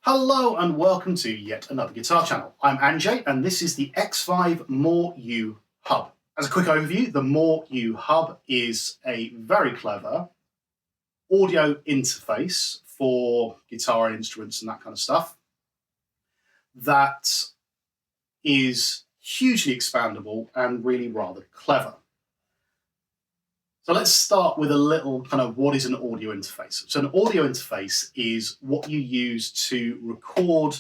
Hello and welcome to yet another guitar channel. I'm Anjay and this is the Xvive More You Hub. As a quick overview, the More You Hub is a very clever audio interface for guitar and instruments and that kind of stuff that is hugely expandable and really rather clever. So let's start with a little kind of what is an audio interface. So an audio interface is what you use to record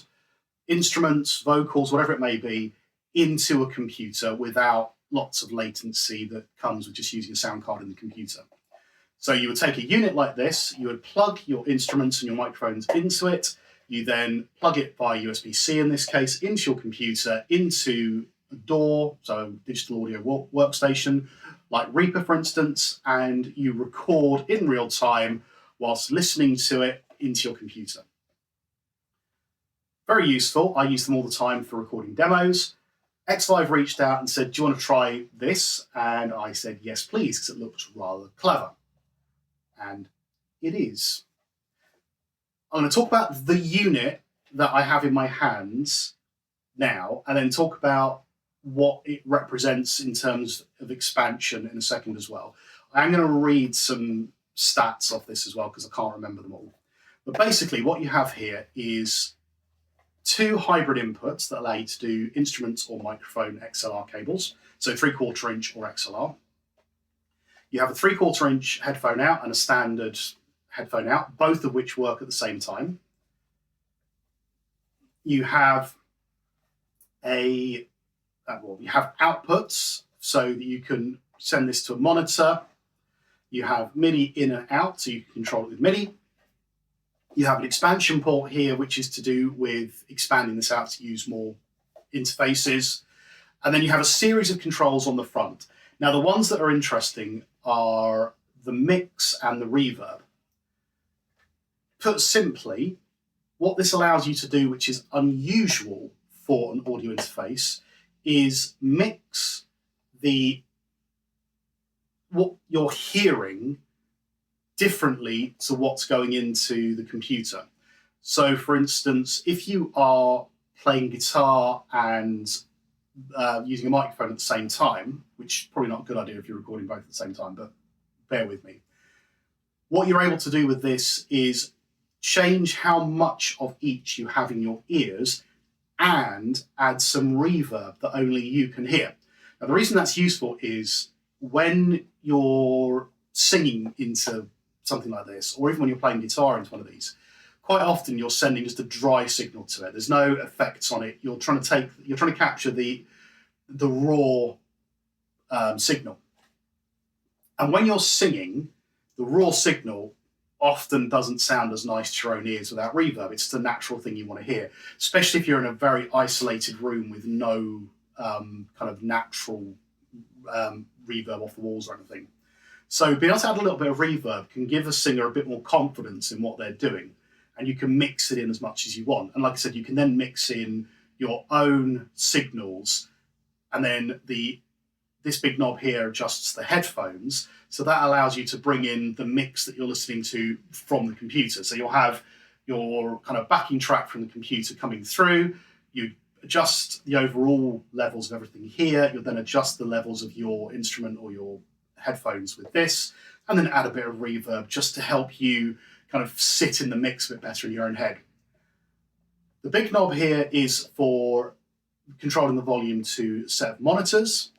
instruments, vocals, whatever it may be, into a computer without lots of latency that comes with just using a sound card in the computer. So you would take a unit like this, you would plug your instruments and your microphones into it, you then plug it via USB-C in this case into your computer, into a DAW, so digital audio workstation, like Reaper for instance, and you record in real time whilst listening to it into your computer. Very useful. I use them all the time for recording demos. Xvive reached out and said, do you want to try this? And I said, yes, please, because it looks rather clever. And it is. I'm going to talk about the unit that I have in my hands now, and then talk about what it represents in terms of expansion in a second as well. I'm going to read some stats off this as well because I can't remember them all. But basically what you have here is two hybrid inputs that allow you to do instruments or microphone XLR cables, so 3/4 inch or XLR. You have a 3/4 inch headphone out and a standard headphone out, both of which work at the same time. You have you have outputs so that you can send this to a monitor. You have MIDI in and out, so you can control it with MIDI. You have an expansion port here, which is to do with expanding this out to use more interfaces. And then you have a series of controls on the front. Now, the ones that are interesting are the mix and the reverb. Put simply, what this allows you to do, which is unusual for an audio interface, is mix what you're hearing differently to what's going into the computer. So for instance, if you are playing guitar and using a microphone at the same time, which is probably not a good idea if you're recording both at the same time, but bear with me. What you're able to do with this is change how much of each you have in your ears and add some reverb that only you can hear. Now, the reason that's useful is when you're singing into something like this, or even when you're playing guitar into one of these, quite often you're sending just a dry signal to it. There's no effects on it. You're trying to capture the raw signal. And when you're singing, the raw signal often doesn't sound as nice to your own ears without reverb. It's the natural thing you want to hear, especially if you're in a very isolated room with no kind of natural reverb off the walls or anything. So being able to add a little bit of reverb can give a singer a bit more confidence in what they're doing, and you can mix it in as much as you want. And like I said, you can then mix in your own signals, and then this big knob here adjusts the headphones, so that allows you to bring in the mix that you're listening to from the computer. So you'll have your kind of backing track from the computer coming through, you adjust the overall levels of everything here, you'll then adjust the levels of your instrument or your headphones with this, and then add a bit of reverb just to help you kind of sit in the mix a bit better in your own head. The big knob here is for controlling the volume to a set of monitors.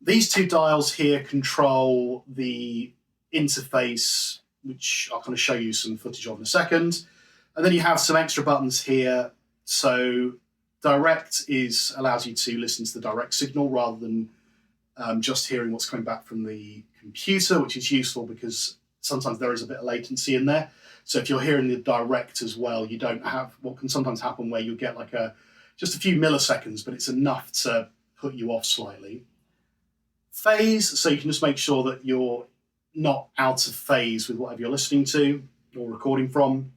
These two dials here control the interface, which I'll kind of show you some footage of in a second. And then you have some extra buttons here. So direct allows you to listen to the direct signal rather than just hearing what's coming back from the computer, which is useful because sometimes there is a bit of latency in there. So if you're hearing the direct as well, you don't have what can sometimes happen where you get like just a few milliseconds, but it's enough to put you off slightly. Phase, so you can just make sure that you're not out of phase with whatever you're listening to or recording from.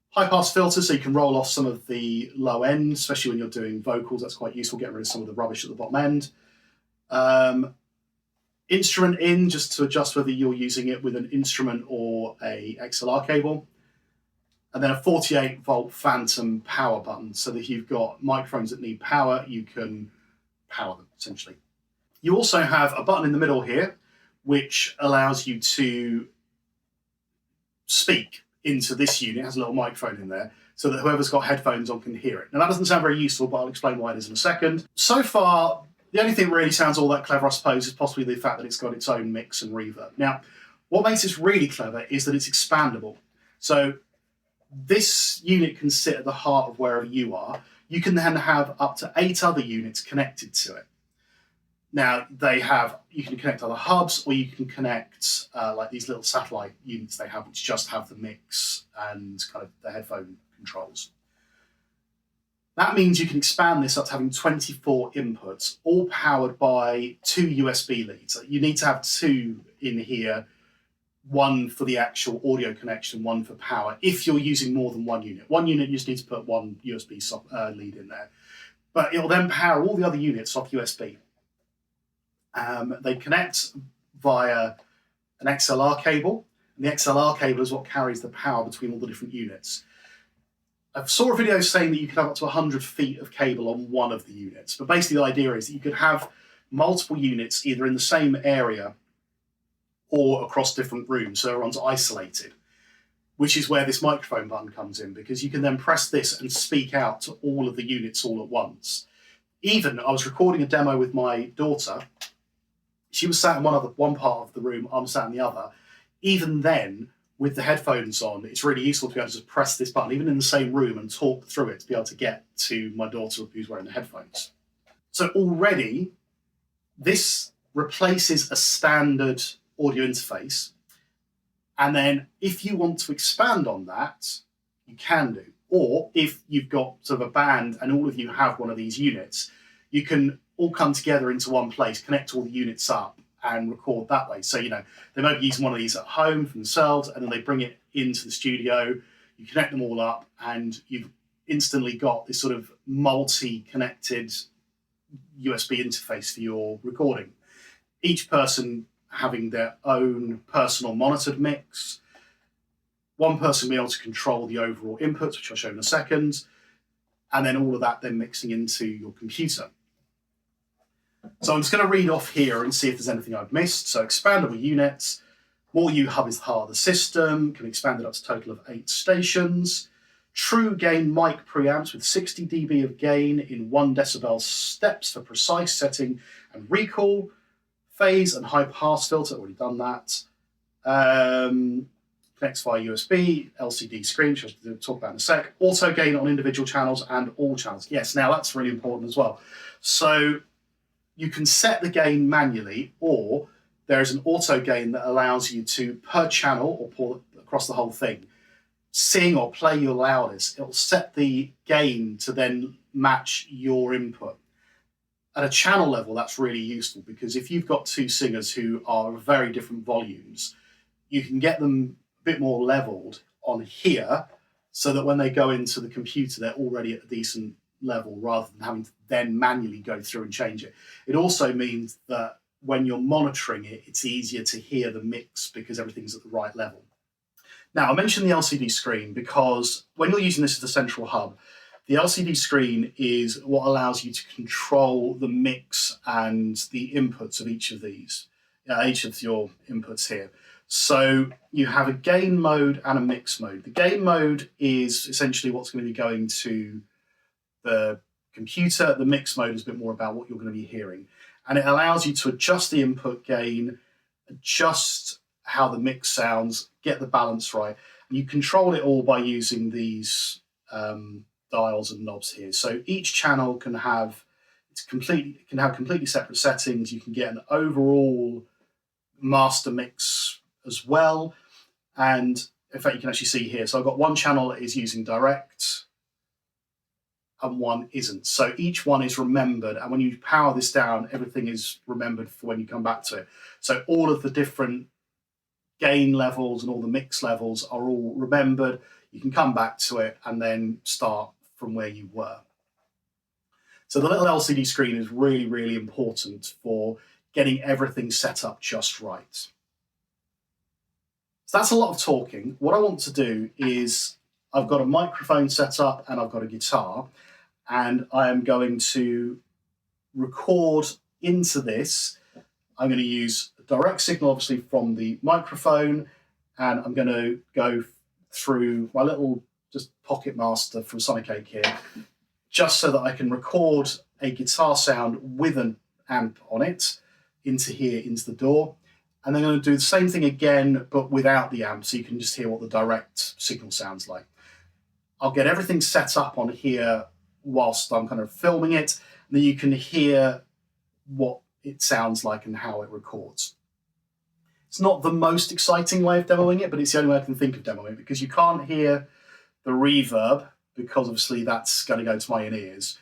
High pass filter, so you can roll off some of the low end, especially when you're doing vocals. That's quite useful, getting rid of some of the rubbish at the bottom end. Instrument in, just to adjust whether you're using it with an instrument or a XLR cable. and then a 48-volt phantom power button, so that if you've got microphones that need power, you can power them, essentially. You also have a button in the middle here, which allows you to speak into this unit. It has a little microphone in there, so that whoever's got headphones on can hear it. Now, that doesn't sound very useful, but I'll explain why it is in a second. So far, the only thing that really sounds all that clever, I suppose, is possibly the fact that it's got its own mix and reverb. Now, what makes this really clever is that it's expandable. So this unit can sit at the heart of wherever you are. You can then have up to 8 other units connected to it. Now, you can connect other hubs, or you can connect like these little satellite units they have, which just have the mix and kind of the headphone controls. That means you can expand this up to having 24 inputs, all powered by 2 USB leads. You need to have 2 in here, one for the actual audio connection, one for power, if you're using more than one unit. One unit, you just need to put one USB lead in there. But it will then power all the other units off USB. They connect via an XLR cable, and the XLR cable is what carries the power between all the different units. I saw a video saying that you could have up to 100 feet of cable on one of the units, but basically the idea is that you could have multiple units either in the same area or across different rooms, so everyone's isolated, which is where this microphone button comes in, because you can then press this and speak out to all of the units all at once. Even, I was recording a demo with my daughter. She was sat in one part of the room, I'm sat in the other. Even then, with the headphones on, it's really useful to be able to just press this button, even in the same room, and talk through it to be able to get to my daughter who's wearing the headphones. So already, this replaces a standard audio interface. And then if you want to expand on that, you can do. Or if you've got sort of a band and all of you have one of these units, you can all come together into one place, connect all the units up and record that way. So, they might be using one of these at home for themselves, and then they bring it into the studio, you connect them all up, and you've instantly got this sort of multi-connected USB interface for your recording. Each person having their own personal monitored mix, one person being able to control the overall inputs, which I'll show in a second, and then all of that then mixing into your computer. So I'm just going to read off here and see if there's anything I've missed. So expandable units, More You Hub is the heart of the system, can expand it up to a total of 8 stations. True gain mic preamps with 60 dB of gain in 1 decibel steps for precise setting and recall. Phase and high pass filter, already done that. Connects via USB, LCD screen, which I'll talk about in a sec. Auto gain on individual channels and all channels. Yes, now that's really important as well. So you can set the gain manually, or there is an auto gain that allows you to, per channel or pour across the whole thing, sing or play your loudest. It'll set the gain to then match your input. At a channel level, that's really useful, because if you've got 2 singers who are very different volumes, you can get them a bit more leveled on here, so that when they go into the computer, they're already at a decent level, rather than having to then manually go through and change it. It also means that when you're monitoring it, it's easier to hear the mix because everything's at the right level. Now, I mentioned the LCD screen because when you're using this as the central hub, the LCD screen is what allows you to control the mix and the inputs of each of these, each of your inputs here. So you have a gain mode and a mix mode. The gain mode is essentially what's going to be going to the computer. The mix mode is a bit more about what you're going to be hearing. And it allows you to adjust the input gain, adjust how the mix sounds, get the balance right. And you control it all by using these dials and knobs here. So each channel can have completely separate settings. You can get an overall master mix as well. And in fact, you can actually see here. So I've got one channel that is using direct and one isn't. So each one is remembered. And when you power this down, everything is remembered for when you come back to it. So all of the different gain levels and all the mix levels are all remembered. You can come back to it and then start from where you were. So the little LCD screen is really, really important for getting everything set up just right. So that's a lot of talking. What I want to do is I've got a microphone set up and I've got a guitar, and I am going to record into this. I'm going to use a direct signal, obviously, from the microphone, and I'm going to go through my little just Pocket Master from Sonic 8 here, just so that I can record a guitar sound with an amp on it into here, into the door. And then I'm going to do the same thing again, but without the amp, so you can just hear what the direct signal sounds like. I'll get everything set up on here whilst I'm kind of filming it, and then you can hear what it sounds like and how it records. It's not the most exciting way of demoing it, but it's the only way I can think of demoing it, because you can't hear the reverb, because obviously that's going to go to my in-ears.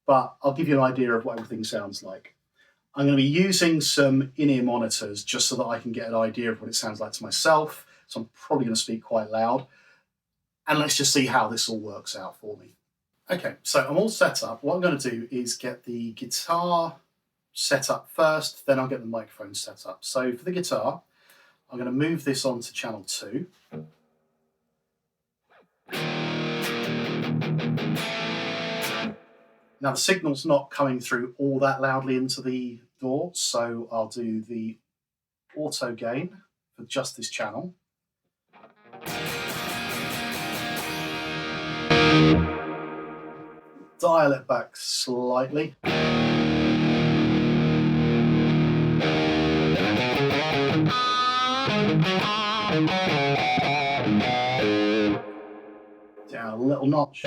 But I'll give you an idea of what everything sounds like. I'm going to be using some in-ear monitors just so that I can get an idea of what it sounds like to myself. So I'm probably going to speak quite loud. And let's just see how this all works out for me. Okay, so I'm all set up. What I'm going to do is get the guitar set up first, then I'll get the microphone set up. So for the guitar, I'm going to move this on to channel 2. Now the signal's not coming through all that loudly into the door, so I'll do the auto gain for just this channel. Dial it back slightly. Down a little notch.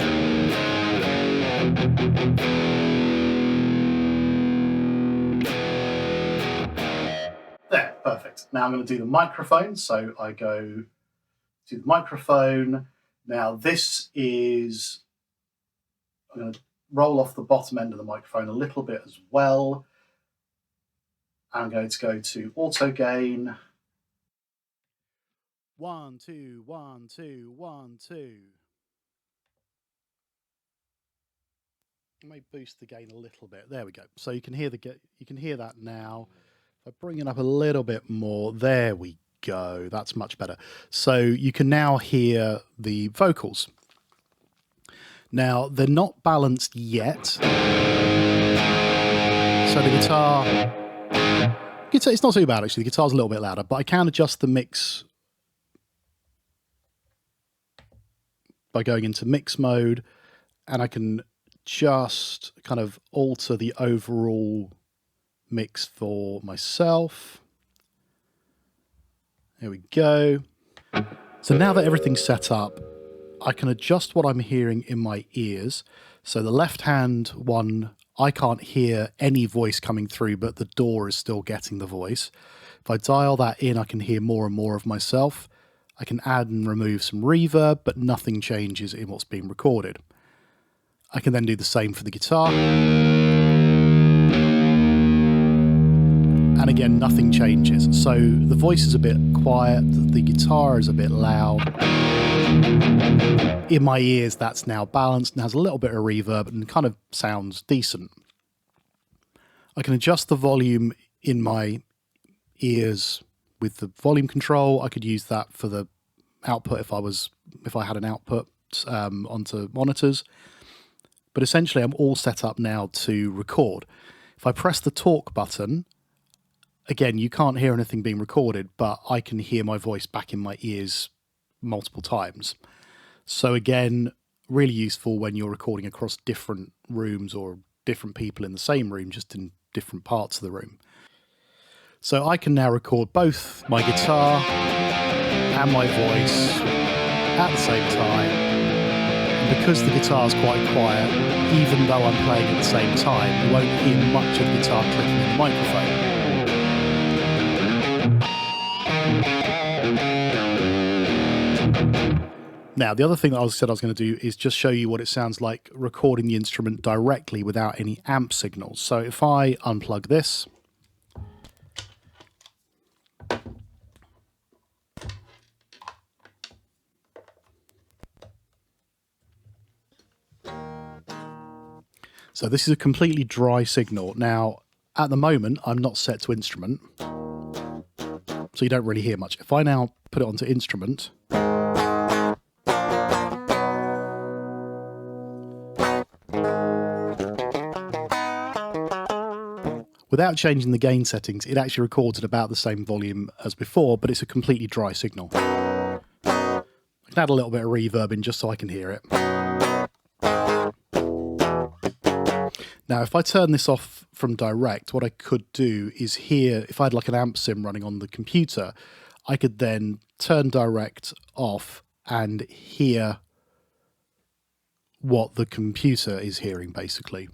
There, perfect. Now I'm going to do the microphone. So I go to the microphone. Now this is, I'm going to roll off the bottom end of the microphone a little bit as well. I'm going to go to auto gain. 1 2 1 2 1 2. I may boost the gain a little bit. There we go. So you can hear that now. If I bring it up a little bit more, there we go. That's much better. So you can now hear the vocals. Now they're not balanced yet. So the guitar, it's not too bad actually. The guitar's a little bit louder, but I can adjust the mix by going into mix mode, and I can just kind of alter the overall mix for myself. There we go. So now that everything's set up, I can adjust what I'm hearing in my ears. So the left hand one, I can't hear any voice coming through, but the door is still getting the voice. If I dial that in, I can hear more and more of myself. I can add and remove some reverb, but nothing changes in what's being recorded. I can then do the same for the guitar. And again, nothing changes. So the voice is a bit quiet, the guitar is a bit loud. In my ears, that's now balanced and has a little bit of reverb and kind of sounds decent. I can adjust the volume in my ears with the volume control. I could use that for the output if I had an output onto monitors. But essentially, I'm all set up now to record. If I press the talk button, again, you can't hear anything being recorded, but I can hear my voice back in my ears multiple times. So again, really useful when you're recording across different rooms or different people in the same room, just in different parts of the room. So I can now record both my guitar and my voice at the same time. Because the guitar's quite quiet, even though I'm playing at the same time, you won't hear much of the guitar clicking in the microphone. Now, the other thing that I said I was going to do is just show you what it sounds like recording the instrument directly without any amp signals. So if I unplug this, so this is a completely dry signal. Now, at the moment, I'm not set to instrument, so you don't really hear much. If I now put it onto instrument, Without changing the gain settings, it actually records at about the same volume as before, but it's a completely dry signal. I can add a little bit of reverb in just so I can hear it. Now, if I turn this off from direct, what I could do is hear, if I had like an amp sim running on the computer, I could then turn direct off and hear what the computer is hearing, basically.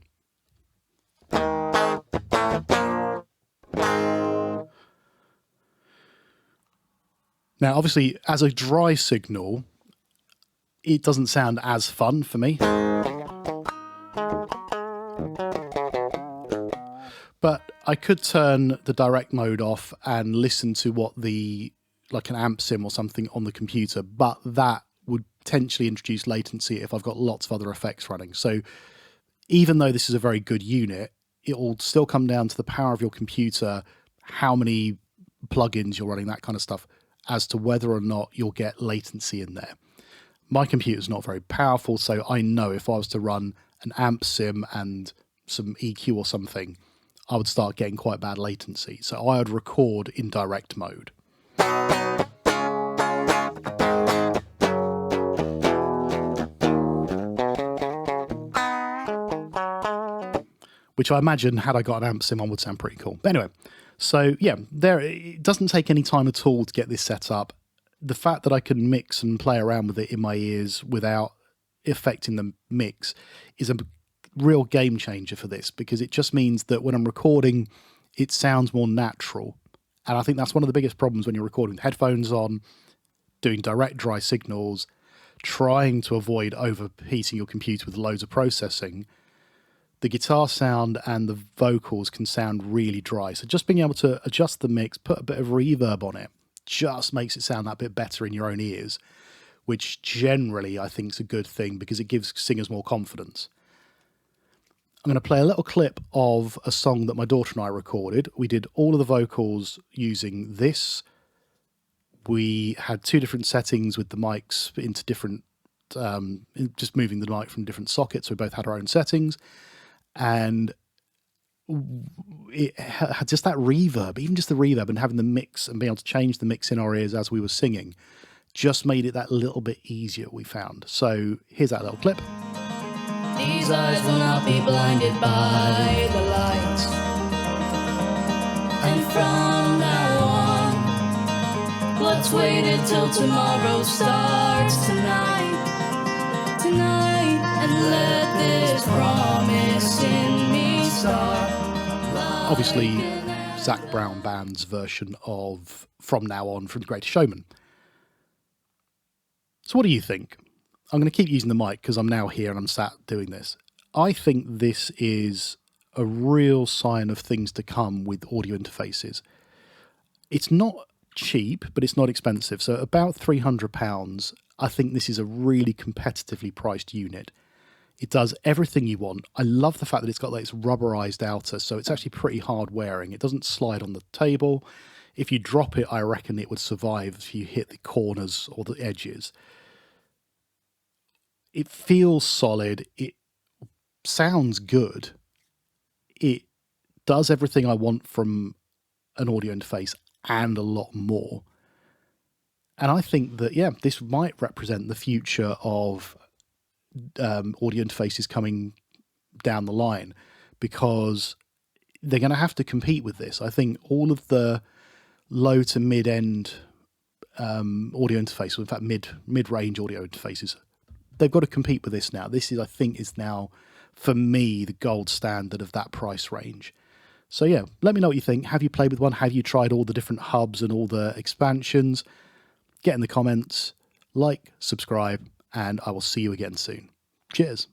Now, obviously, as a dry signal, it doesn't sound as fun for me. But I could turn the direct mode off and listen to what like an amp sim or something on the computer, but that would potentially introduce latency if I've got lots of other effects running. So even though this is a very good unit, it will still come down to the power of your computer, how many plugins you're running, that kind of stuff, as to whether or not you'll get latency in there. My computer's not very powerful, so I know if I was to run an amp sim and some EQ or something, I would start getting quite bad latency. So I would record in direct mode. Which I imagine, had I got an amp sim on, would sound pretty cool. But anyway, so yeah, it doesn't take any time at all to get this set up. The fact that I can mix and play around with it in my ears without affecting the mix is a real game changer for this, because it just means that when I'm recording, it sounds more natural. And I think that's one of the biggest problems when you're recording with headphones on, doing direct dry signals, trying to avoid overheating your computer with loads of processing. The guitar sound and the vocals can sound really dry. So just being able to adjust the mix, put a bit of reverb on it, just makes it sound that bit better in your own ears, which generally I think is a good thing because it gives singers more confidence. I'm going to play a little clip of a song that my daughter and I recorded. We did all of the vocals using this. We had two different settings with the mics into different, just moving the mic from different sockets. So we both had our own settings. And it had just that reverb, even just the reverb, and having the mix and being able to change the mix in our ears as we were singing just made it that little bit easier, we found. So here's that little clip. These eyes will not be blinded by the lights. And from now on, let's wait until tomorrow starts tonight. Tonight, and let this promise in me start. Obviously, Zac Brown Band's version of From Now On from The Greatest Showman. So what do you think? I'm going to keep using the mic because I'm now here and I'm sat doing this. I think this is a real sign of things to come with audio interfaces. It's not cheap, but it's not expensive. So about £300, I think this is a really competitively priced unit. It does everything you want. I love the fact that it's got like this rubberized outer, so it's actually pretty hard wearing. It doesn't slide on the table. If you drop it, I reckon it would survive if you hit the corners or the edges. It feels solid. It sounds good. It does everything I want from an audio interface and a lot more. And I think that, yeah, this might represent the future of audio interfaces coming down the line, because they're going to have to compete with this. I think all of the low to mid-end audio interfaces, in fact mid-range audio interfaces, they've got to compete with this now. This is, I think, is now, for me, the gold standard of that price range. So yeah, let me know what you think. Have you played with one? Have you tried all the different hubs and all the expansions? Get in the comments, like, subscribe, and I will see you again soon. Cheers.